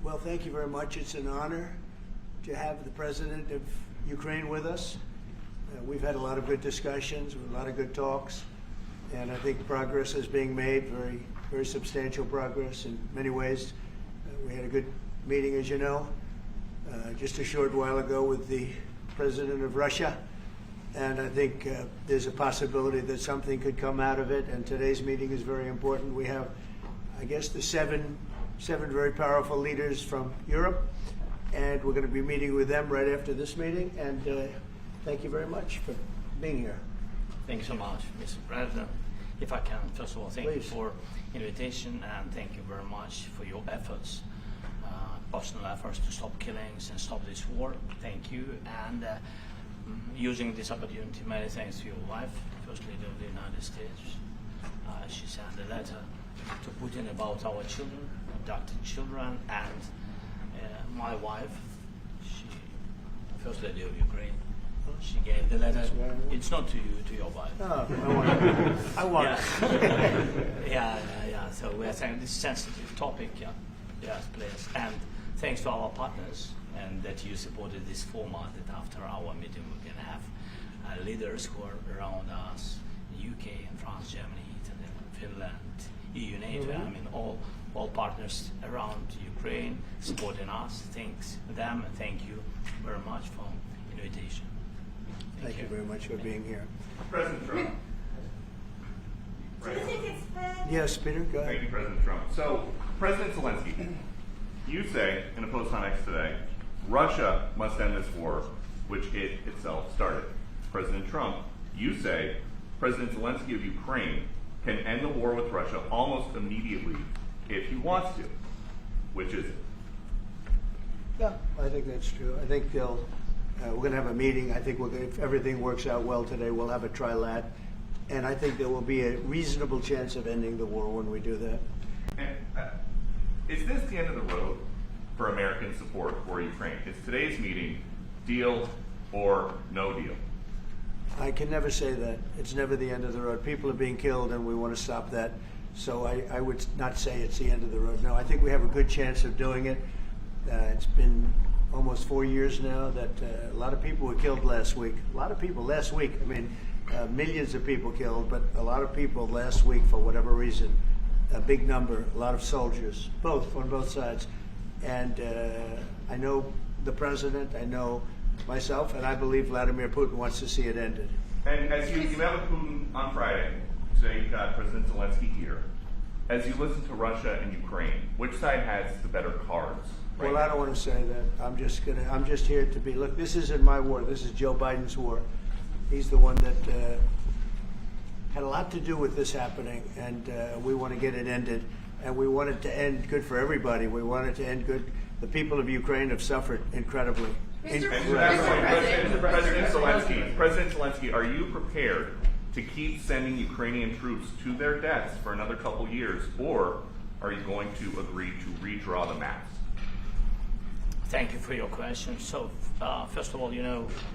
Well, thank you very much. It's an honor to have the President of Ukraine with us. We've had a lot of good discussions, a lot of good talks, and I think progress is being made, very substantial progress in many ways. We had a good meeting, as you know, just a short while ago with the President of Russia, and I think there's a possibility that something could come out of it, and today's meeting is very important. We have, I guess, the seven very powerful leaders from Europe, and we're going to be meeting with them right after this meeting, and thank you very much for being here. Thank you so much, Mr. President. If I can, first of all, thank you for invitation, and thank you very much for your efforts, personal efforts to stop killings and stop this war. Thank you, and using this opportunity, many thanks to your wife, First Lady of the United States. She sent a letter to Putin about our children, abducted children, and my wife, First Lady of Ukraine, she gave the letter. It's not to you, to your wife. Oh, I want it. Yeah. So we are saying this sensitive topic, yes, please. And thanks to our partners, and that you supported this format, that after our meeting we can have leaders who are around us, UK and France, Germany, Italy, Finland, EU, NATO, I mean all partners around Ukraine supporting us. Thanks them, and thank you very much for invitation. Thank you very much for being here. President Trump. Do you think it's fair? Yes, Peter, go ahead. Thank you, President Trump. So, President Zelensky, you say in a post on X today, Russia must end this war, which it itself started. President Trump, you say President Zelensky of Ukraine can end the war with Russia almost immediately if he wants to. Which is it? Yeah, I think that's true. I think we're going to have a meeting. I think if everything works out well today, we'll have a trilat. And I think there will be a reasonable chance of ending the war when we do that. And, is this the end of the road for American support for Ukraine? Is today's meeting deal or no deal? I can never say that. It's never the end of the road. People are being killed, and we want to stop that. So I would not say it's the end of the road. No, I think we have a good chance of doing it. It's been almost 4 years now that a lot of people were killed last week. A lot of people last week. I mean, millions of people killed, but a lot of people last week for whatever reason. A big number, a lot of soldiers, on both sides. And I know the president, I know myself, and I believe Vladimir Putin wants to see it ended. And as you met with Putin on Friday, today you've got President Zelensky here. As you listen to Russia and Ukraine, which side has the better cards? Right Well, now? I don't want to say that. I'm just here to be. Look, this isn't my war. This is Joe Biden's war. He's the one that had a lot to do with this happening, and we want to get it ended. And we want it to end good for everybody. We want it to end good. The people of Ukraine have suffered incredibly. President Zelensky, are you prepared to keep sending Ukrainian troops to their deaths for another couple years, or are you going to agree to redraw the maps? Thank you for your question. So, first of all,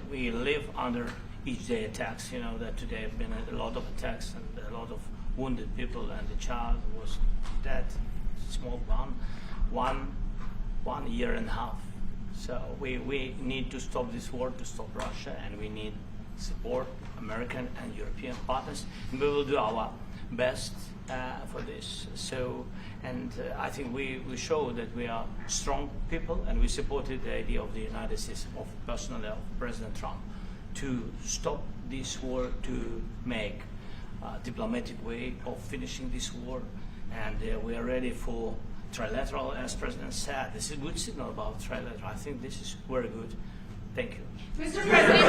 we live under each day attacks. That today have been a lot of attacks and a lot of wounded people, and the child was dead, small one year and a half. So we need to stop this war, to stop Russia, and we need support, American and European partners, and we will do our best for this. So, and I think we show that we are strong people, and we supported the idea of the United States, personally of President Trump, to stop this war, to make a diplomatic way of finishing this war, and we are ready for trilateral, as President said. This is a good signal about trilateral. I think this is very good. Thank you. Mr. President,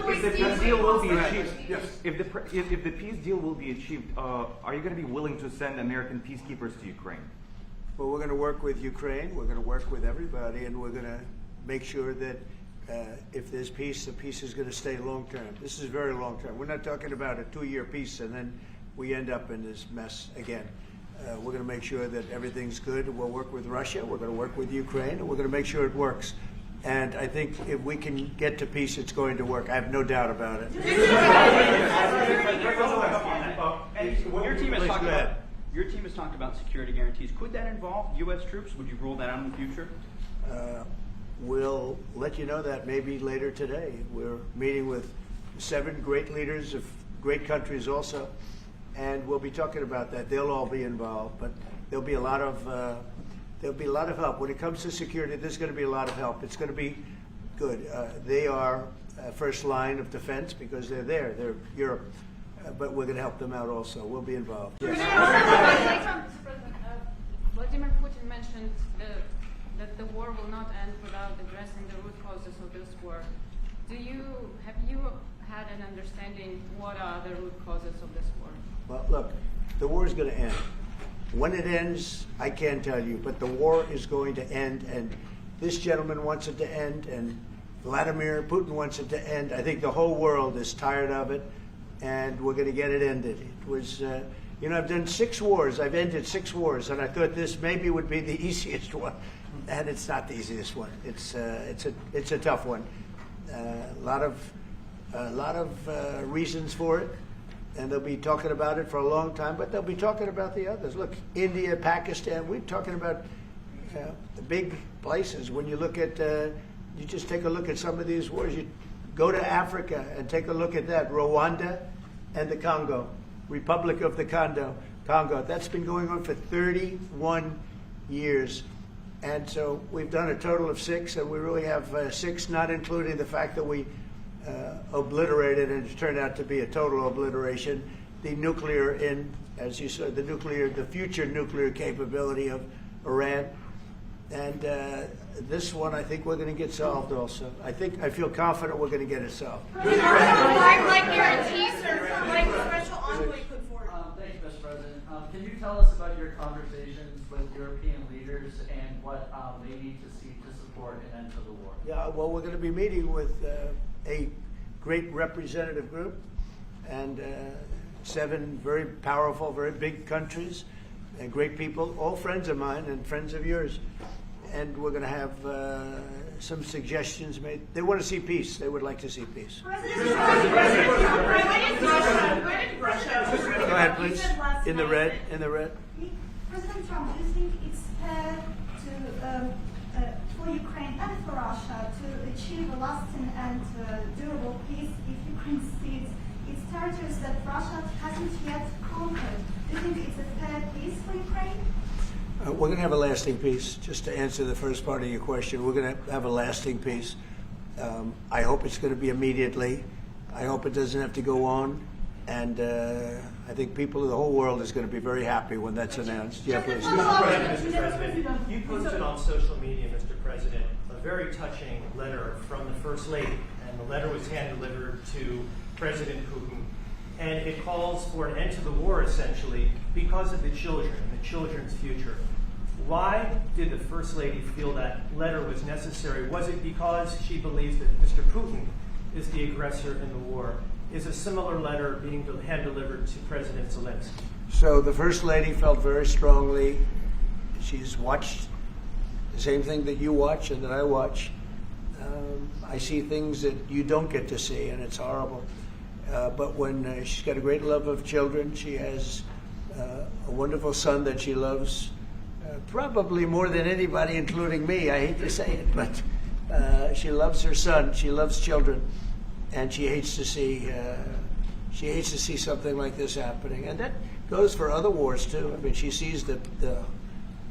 if the peace deal will be achieved, are you going to be willing to send American peacekeepers to Ukraine? Well, we're going to work with Ukraine. We're going to work with everybody, and we're going to make sure that if there's peace, the peace is going to stay long term. This is very long term. We're not talking about a 2-year peace and then we end up in this mess again. We're going to make sure that everything's good. We'll work with Russia. We're going to work with Ukraine, and we're going to make sure it works. And I think if we can get to peace, it's going to work. I have no doubt about it. Your team is talking about Your team has talked about security guarantees. Could that involve U.S. troops? Would you rule that out in the future? We'll let you know that maybe later today. We're meeting with 7 great leaders of great countries also, and we'll be talking about that. They'll all be involved, but there'll be a lot of help when it comes to security. There's going to be a lot of help. It's going to be good. They are first line of defense because they're there. They're Europe, but we're going to help them out also. We'll be involved. Yes. Vladimir Putin mentioned that the war will not end without addressing the root causes of this war. Have you had an understanding what are the root causes of this war? Well, look, the war is going to end. When it ends, I can't tell you, but the war is going to end, and this gentleman wants it to end, and Vladimir Putin wants it to end. I think the whole world is tired of it, and we're going to get it ended. It was, I've done 6 wars. I've ended 6 wars, and I thought this maybe would be the easiest one, and it's not the easiest one. It's a tough one. A lot of reasons for it. And they'll be talking about it for a long time, but they'll be talking about the others. Look, India, Pakistan, we're talking about the big places. When you look at, you just take a look at some of these wars. You go to Africa and take a look at that. Rwanda and the Congo, Republic of the Congo. That's been going on for 31 years. And so we've done a total of 6, and we really have 6, not including the fact that we obliterated, and it turned out to be a total obliteration, the nuclear as you said, the future nuclear capability of Iran. And this one, I think we're going to get solved also. I feel confident we're going to get it solved. Like guarantees or like the special envoy put forward. Thanks, Mr. President. Can you tell us about your conversations with European leaders and what they need to see to support an end to the war? Yeah, well, we're going to be meeting with a great representative group and 7 very powerful, very big countries and great people, all friends of mine and friends of yours. And we're going to have some suggestions made. They want to see peace. They would like to see peace. Go ahead, please. In the red. President Trump, do you think it's fair for Ukraine and for Russia to achieve a lasting and durable peace if Ukraine cedes its territories that Russia hasn't yet conquered? Do you think it's a fair peace for Ukraine? We're going to have a lasting peace. Just to answer the first part of your question, we're going to have a lasting peace. I hope it's going to be immediately. I hope it doesn't have to go on. And I think people of the whole world is going to be very happy when that's announced. Yeah, please. Mr. President, you posted on social media, Mr. President, a very touching letter from the First Lady, and the letter was hand-delivered to President Putin, and it calls for an end to the war, essentially, because of the children and the children's future. Why did the First Lady feel that letter was necessary? Was it because she believes that Mr. Putin is the aggressor in the war? Is a similar letter being hand-delivered to President Zelensky? So the First Lady felt very strongly. She's watched the same thing that you watch and that I watch. I see things that you don't get to see, and it's horrible. But when she's got a great love of children, she has a wonderful son that she loves, probably more than anybody, including me. I hate to say it, but she loves her son. She loves children. And she hates to see something like this happening, and that goes for other wars too. I mean, she sees the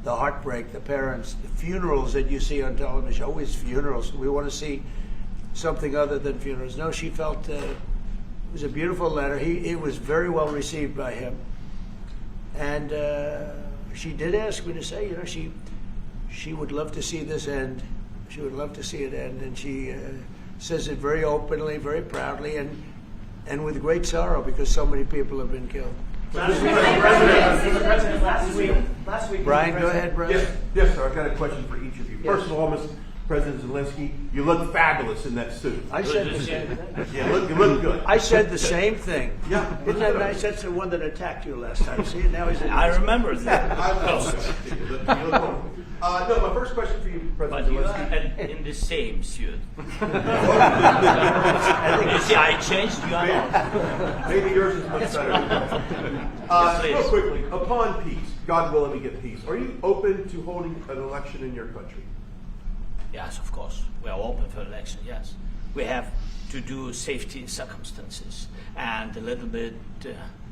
heartbreak, the parents, the funerals that you see on television. Always funerals. We want to see something other than funerals. No, she felt it was a beautiful letter. It was very well received by him, and she did ask me to say, she would love to see this end. She would love to see it end, and she says it very openly, very proudly, and with great sorrow because so many people have been killed. Mr. President, last week. Brian, go ahead, Brian. Yes, sir. I've got a question for each of you. First of all, Mr. President Zelensky, you look fabulous in that suit. I said the same thing. Yeah, you look good. I said the same thing. Yeah. Isn't that nice? That's the one that attacked you last time. See, now he's. I remember that. You look wonderful. No, my first question for you, But President you Zelensky. are in the same suit. You see, I changed, you are not. Maybe yours is much better. Yes, Real please. quickly, upon peace, God willing we get peace, are you open to holding an election in your country? Yes, of course. We are open for election, yes. We have to do safety circumstances. And a little bit,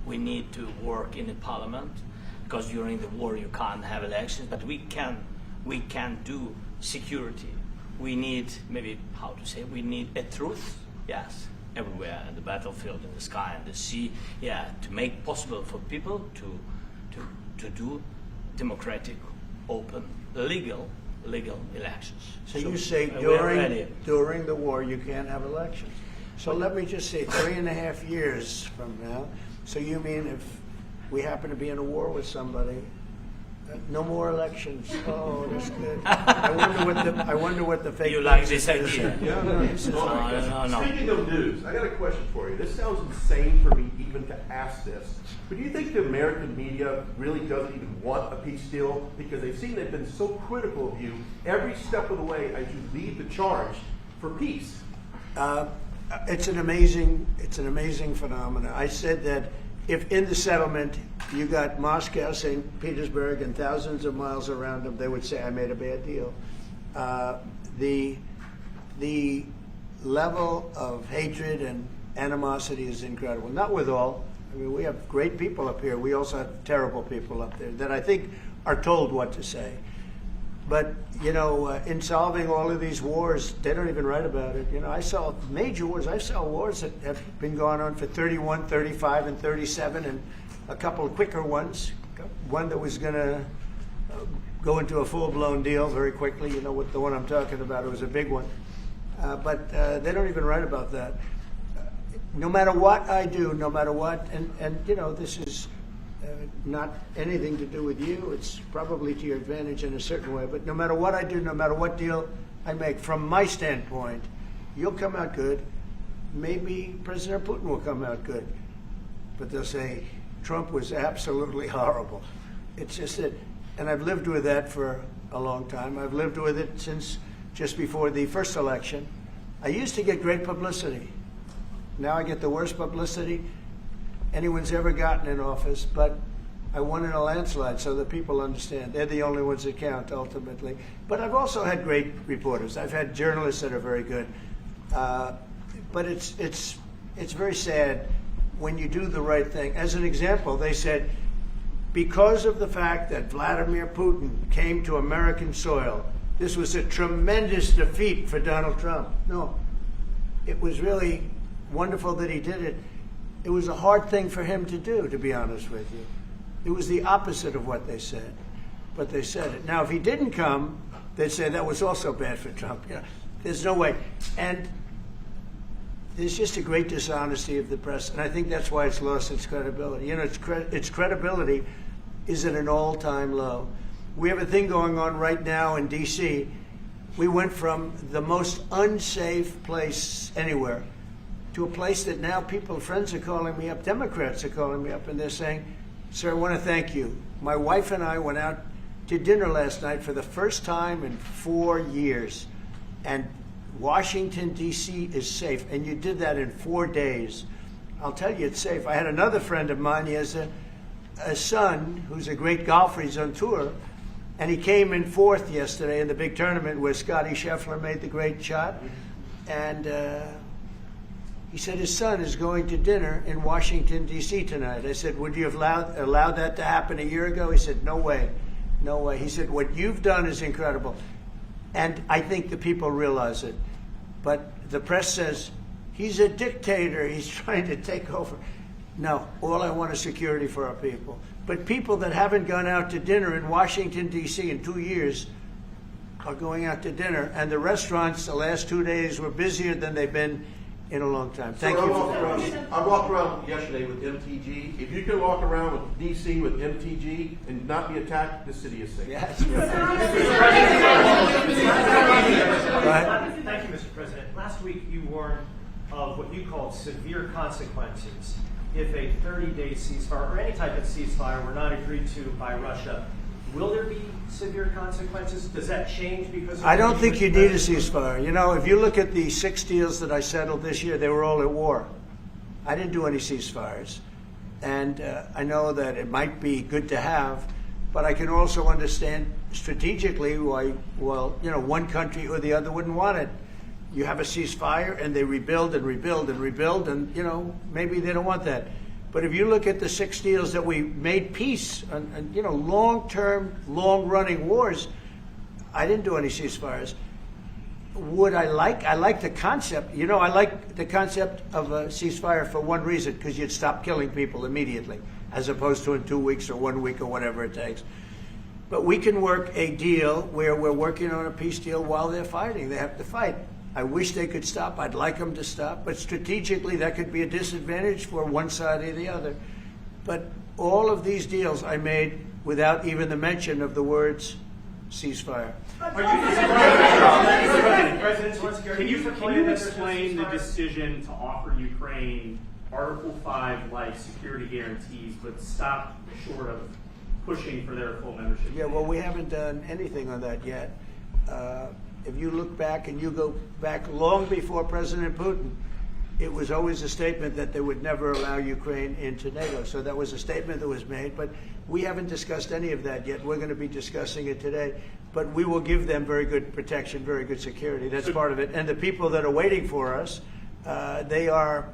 we need to work in the parliament, because during the war you can't have elections, but we can do security. We need, maybe, how to say, we need a truth, yes, everywhere, in the battlefield, in the sky, in the sea, yeah, to make possible for people to do democratic, open, legal elections. So you say we're ready. during the war you can't have elections. So let me just say 3.5 years from now. So you mean if we happen to be in a war with somebody, no more elections? Oh, that's good. I wonder what the fake You like news this is. idea? Yeah, This is No. Speaking of news, I got a question for you. This sounds insane for me even to ask this, but do you think the American media really doesn't even want a peace deal because they've seen they've been so critical of you every step of the way as you lead the charge for peace? It's an amazing phenomenon. I said that if in the settlement you got Moscow, St. Petersburg, and thousands of miles around them, they would say I made a bad deal. The level of hatred and animosity is incredible. Not with all. I mean, we have great people up here. We also have terrible people up there that I think are told what to say. But, you know, in solving all of these wars, they don't even write about it. You know, I saw major wars. I saw wars that have been going on for 31, 35, and 37, and a couple of quicker ones. One that was going to go into a full-blown deal very quickly. You know what the one I'm talking about. It was a big one. But they don't even write about that. No matter what I do, no matter what, and you know, this is not anything to do with you. It's probably to your advantage in a certain way. But no matter what I do, no matter what deal I make, from my standpoint, you'll come out good. Maybe President Putin will come out good. But they'll say, Trump was absolutely horrible. It's just that, and I've lived with that for a long time. I've lived with it since just before the first election. I used to get great publicity. Now I get the worst publicity anyone's ever gotten in office, but I won in a landslide, so that people understand. They're the only ones that count, ultimately. But I've also had great reporters. I've had journalists that are very good. But it's very sad when you do the right thing. As an example, they said, because of the fact that Vladimir Putin came to American soil, this was a tremendous defeat for Donald Trump. No, it was really wonderful that he did it. It was a hard thing for him to do, to be honest with you. It was the opposite of what they said, but they said it. Now, if he didn't come, they'd say that was also bad for Trump. You know, there's no way. And there's just a great dishonesty of the press, and I think that's why it's lost its credibility. You know, its credibility is at an all-time low. We have a thing going on right now in D.C. We went from the most unsafe place anywhere to a place that now friends are calling me up, Democrats are calling me up, and they're saying, sir, I want to thank you. My wife and I went out to dinner last night for the first time in 4 years, and Washington, D.C. is safe, and you did that in 4 days. I'll tell you it's safe. I had another friend of mine, he has a son who's a great golfer, he's on tour, and he came in 4th yesterday in the big tournament where Scotty Scheffler made the great shot, and he said his son is going to dinner in Washington, D.C. tonight. I said, would you have allowed that to happen a year ago? He said, no way, no way. He said, what you've done is incredible. And I think the people realize it. But the press says, he's a dictator, he's trying to take over. No, all I want is security for our people. But people that haven't gone out to dinner in Washington, D.C. in 2 years are going out to dinner. And the restaurants the last 2 days were busier than they've been in a long time. Thank you for that. I walked around yesterday with MTG. If you can walk around with DC with MTG and not be attacked, the city is safe. Yes. Thank you, Mr. President. Last week you warned of what you called severe consequences if a 30-day ceasefire or any type of ceasefire were not agreed to by Russia Will there be severe consequences? Does that change because of I don't the think you US need a president? ceasefire. You know, if you look at the 6 deals that I settled this year, they were all at war. I didn't do any ceasefires. And I know that it might be good to have, but I can also understand strategically why, well, you know, one country or the other wouldn't want it. You have a ceasefire and they rebuild and rebuild and rebuild, and, you know, maybe they don't want that. But if you look at the 6 deals that we made peace and you know, long-term, long-running wars, I didn't do any ceasefires. Would I like the concept. You know, I like the concept of a ceasefire for one reason, because you'd stop killing people immediately, as opposed to in 2 weeks or 1 week or whatever it takes. But we can work a deal where we're working on a peace deal while they're fighting. They have to fight. I wish they could stop. I'd like them to stop. But strategically, that could be a disadvantage for one side or the other. But all of these deals I made without even the mention of the words ceasefire. President Zelensky, Can you explain the decision to offer Ukraine Article 5 like security guarantees, but stop short of pushing for their full membership? Yeah, well, we haven't done anything on that yet. If you look back and you go back long before President Putin, it was always a statement that they would never allow Ukraine into NATO. So that was a statement that was made, but we haven't discussed any of that yet. We're going to be discussing it today. But we will give them very good protection, very good security. That's part of it. And the people that are waiting for us, they are,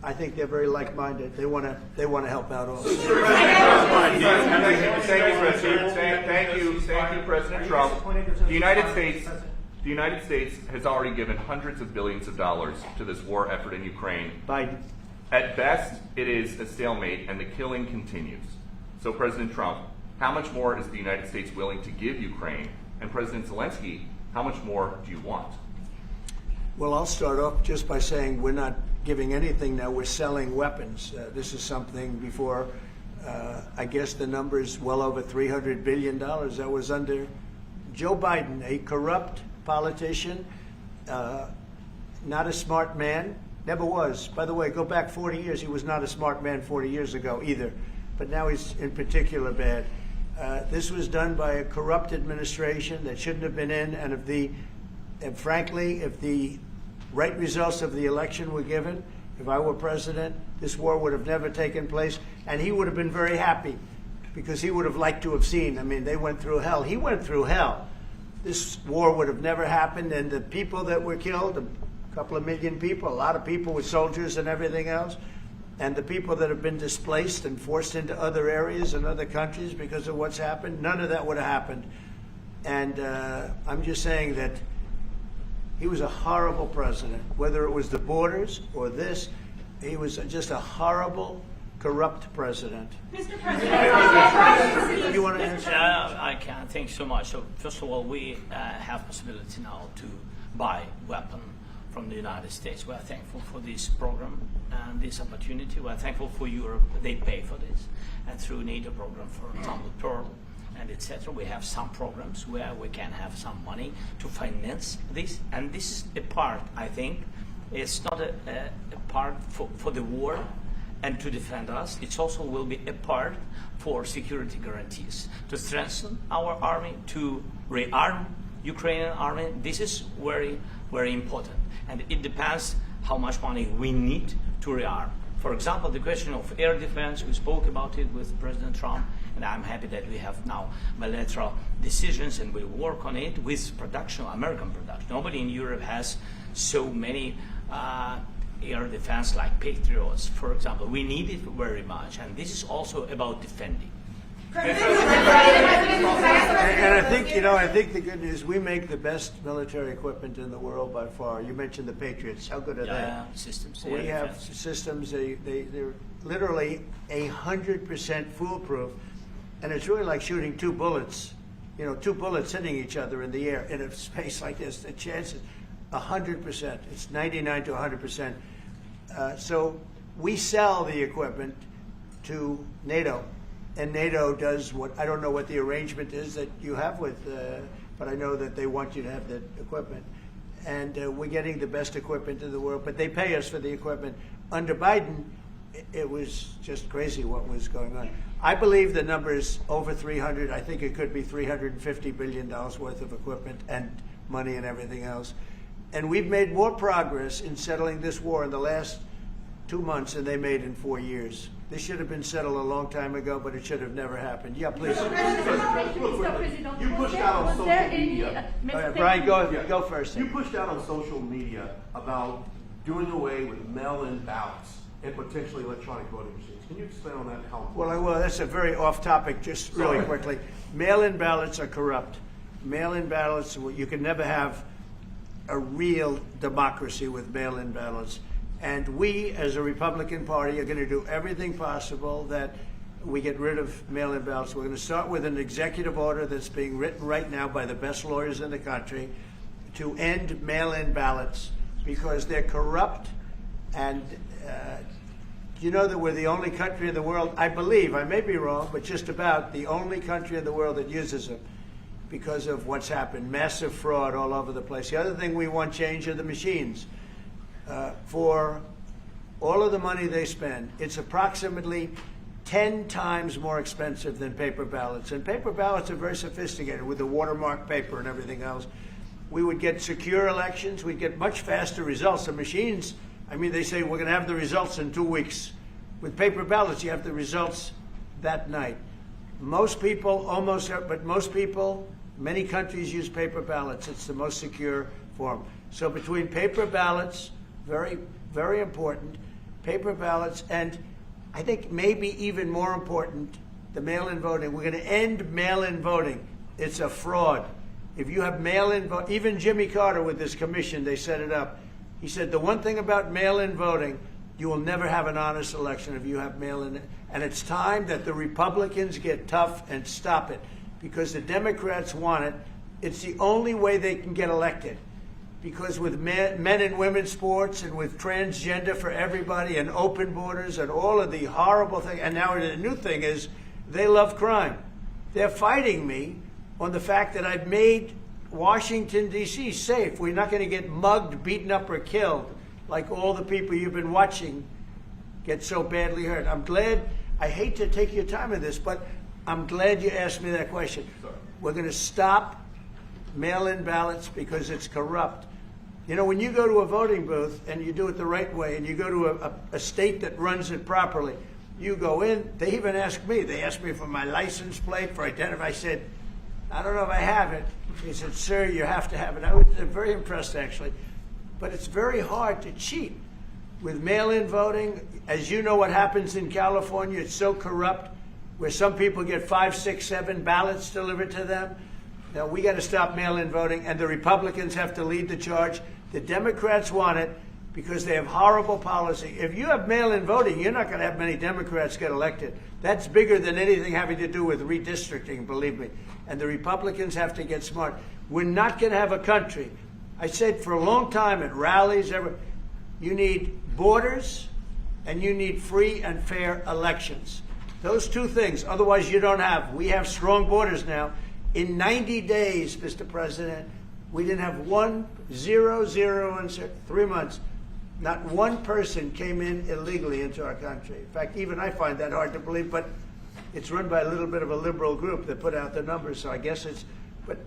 I think they're very like-minded. They want to help out also. Thank you, President Trump. The United States has already given hundreds of billions of dollars to this war effort in Ukraine. Biden. At best, it is a stalemate, and the killing continues. So, President Trump, how much more is the United States willing to give Ukraine? And President Zelensky, how much more do you want? Well, I'll start off just by saying we're not giving anything now. We're selling weapons. This is something before, I guess the number is well over $300 billion. That was under Joe Biden, a corrupt politician, not a smart man, never was. By the way, go back 40 years, he was not a smart man 40 years ago either, but now he's in particular bad. This was done by a corrupt administration that shouldn't have been in, and frankly, if the right results of the election were given, if I were president, this war would have never taken place, and he would have been very happy, because he would have liked to have seen, I mean, they went through hell. He went through hell. This war would have never happened, and the people that were killed, a couple of million people, a lot of people with soldiers and everything else, and the people that have been displaced and forced into other areas and other countries because of what's happened, none of that would have happened. And I'm just saying that he was a horrible president, whether it was the borders or this, he was just a horrible, corrupt president. Mr. President, You want to answer? I can. Thanks so much. So first of all, we have possibility now to buy weapon from the United States. We are thankful for this program and this opportunity. We are thankful for Europe. They pay for this. And through NATO program, for example, Pearl and etc., we have some programs where we can have some money to finance this. And this is a part, I think, it's not a part for the war and to defend us. It also will be a part for security guarantees, to strengthen our army, to rearm Ukrainian army. This is very, very important. And it depends how much money we need to rearm. For example, the question of air defense, we spoke about it with President Trump, and I'm happy that we have now bilateral decisions and we'll work on it with production, American production. Nobody in Europe has so many air defense like Patriots, for example. We need it very much, and this is also about defending. And I think, I think the good news, we make the best military equipment in the world by far. You mentioned the Patriots. How good are they? Systems. We have systems, they're literally 100% foolproof. And it's really like shooting two bullets, two bullets hitting each other in the air in a space like this. The chances, 100%. It's 99 to 100%. So we sell the equipment to NATO. And NATO does what, I don't know what the arrangement is that you have with, but I know that they want you to have the equipment. And we're getting the best equipment in the world, but they pay us for the equipment. Under Biden, it was just crazy what was going on. I believe the number is over 300. I think it could be $350 billion worth of equipment and money and everything else. And we've made more progress in settling this war in the last 2 months than they made in 4 years. This should have been settled a long time ago, but it should have never happened. Yeah, please. You pushed out on social media. Brian, go first. You pushed out on social media about doing away with mail-in ballots and potentially electronic voting machines. Can you explain on that? How? Well, that's a very off-topic. Just really quickly, mail-in ballots are corrupt. Mail-in ballots, you can never have a real democracy with mail-in ballots. And we, as a Republican Party, are going to do everything possible that we get rid of mail-in ballots. We're going to start with an executive order that's being written right now by the best lawyers in the country to end mail-in ballots because they're corrupt. And you know that we're the only country in the world, I believe, I may be wrong, but just about the only country in the world that uses them because of what's happened. Massive fraud all over the place. The other thing we want change are the machines. For all of the money they spend, it's approximately 10 times more expensive than paper ballots. And paper ballots are very sophisticated with the watermark paper and everything else. We would get secure elections. We'd get much faster results. The machines, I mean, they say we're going to have the results in 2 weeks. With paper ballots, you have the results that night. Most people, many countries use paper ballots. It's the most secure form. So between paper ballots, very, very important, paper ballots, and I think maybe even more important, the mail-in voting. We're going to end mail-in voting. It's a fraud. If you have mail-in vote, even Jimmy Carter with this commission, they set it up. He said the one thing about mail-in voting, you will never have an honest election if you have mail-in. And it's time that the Republicans get tough and stop it because the Democrats want it. It's the only way they can get elected. Because with men and women's sports and with transgender for everybody and open borders and all of the horrible things, and now the new thing is they love crime. They're fighting me on the fact that I've made Washington, D.C. safe. We're not going to get mugged, beaten up, or killed like all the people you've been watching get so badly hurt. I'm glad, I hate to take your time on this, but I'm glad you asked me that question. We're going to stop mail-in ballots because it's corrupt. You know, when you go to a voting booth and you do it the right way and you go to a state that runs it properly, you go in, they even ask me. They asked me for my license plate, for identity. I said, I don't know if I have it. He said, sir, you have to have it. I was very impressed, actually. But it's very hard to cheat with mail-in voting. As you know what happens in California, it's so corrupt, where some people get 5, 6, 7 ballots delivered to them. Now, we got to stop mail-in voting, and the Republicans have to lead the charge. The Democrats want it because they have horrible policy. If you have mail-in voting, you're not going to have many Democrats get elected. That's bigger than anything having to do with redistricting, believe me. And the Republicans have to get smart. We're not going to have a country. I said for a long time at rallies, you need borders and you need free and fair elections. Those two things. Otherwise, you don't have. We have strong borders now. In 90 days, Mr. President, we didn't have 0 in 3 months. Not one person came in illegally into our country. In fact, even I find that hard to believe, but it's run by a little bit of a liberal group that put out the numbers, so I guess it's, but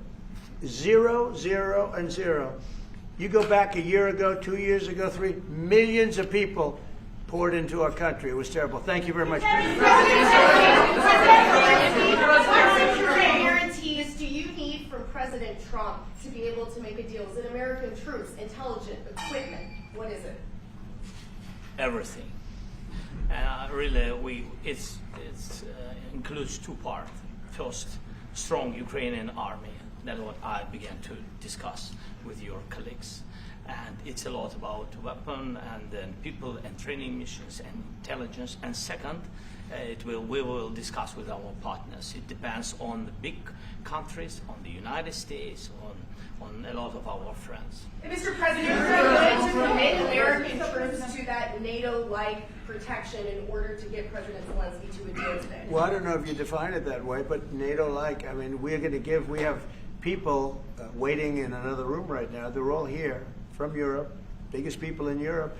0, 0, and 0. You go back a year ago, 2 years ago, 3 millions of people poured into our country. It was terrible. Thank you very much. What guarantees do you need from President Trump to be able to make a deal? Is it American troops, intelligence, equipment? What is it? Everything. And really, it includes 2 parts. First, strong Ukrainian army. That's what I began to discuss with your colleagues. And it's a lot about weapon and then people and training missions and intelligence. And second, we will discuss with our partners. It depends on the big countries, on the United States, on a lot of our friends. And Mr. President, are you willing to commit American troops to that NATO-like protection in order to get President Zelensky to a deal today? Well, I don't know if you define it that way, but NATO-like, I mean, we have people waiting in another room right now. They're all here from Europe, biggest people in Europe.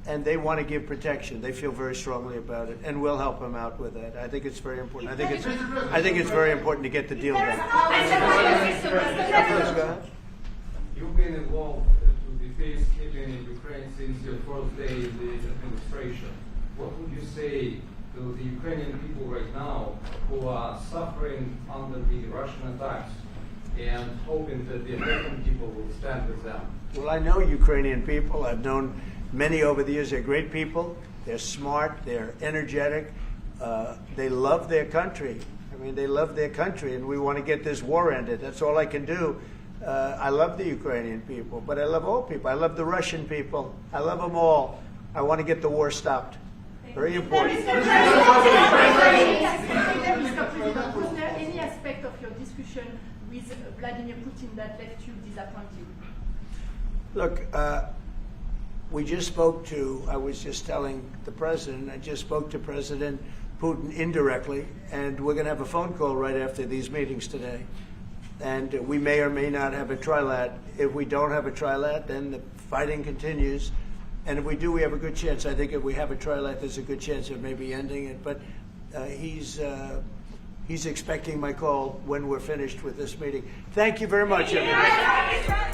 and they want to give protection. They feel very strongly about it, and we'll help them out with that. I think it's very important. I think it's very important to get the deal done. Please go ahead. You've been involved to the peacekeeping in Ukraine since your first day in the administration. What would you say to the Ukrainian people right now who are suffering under the Russian attacks and hoping that the American people will stand with them? Well, I know Ukrainian people. I've known many over the years. They're great people. They're smart. They're energetic. They love their country. I mean, they love their country, and we want to get this war ended. That's all I can do. I love the Ukrainian people, but I love all people. I love the Russian people. I love them all. I want to get the war stopped. Very important. Was there any aspect of your discussion with Vladimir Putin that left you disappointed? Look, we just spoke to, I was just telling the president, I just spoke to President Putin indirectly, and we're going to have a phone call right after these meetings today. And we may or may not have a trilat. If we don't have a trilat, then the fighting continues. And if we do, we have a good chance. I think if we have a trilat, there's a good chance of maybe ending it. But he's expecting my call when we're finished with this meeting. Thank you very much, everybody.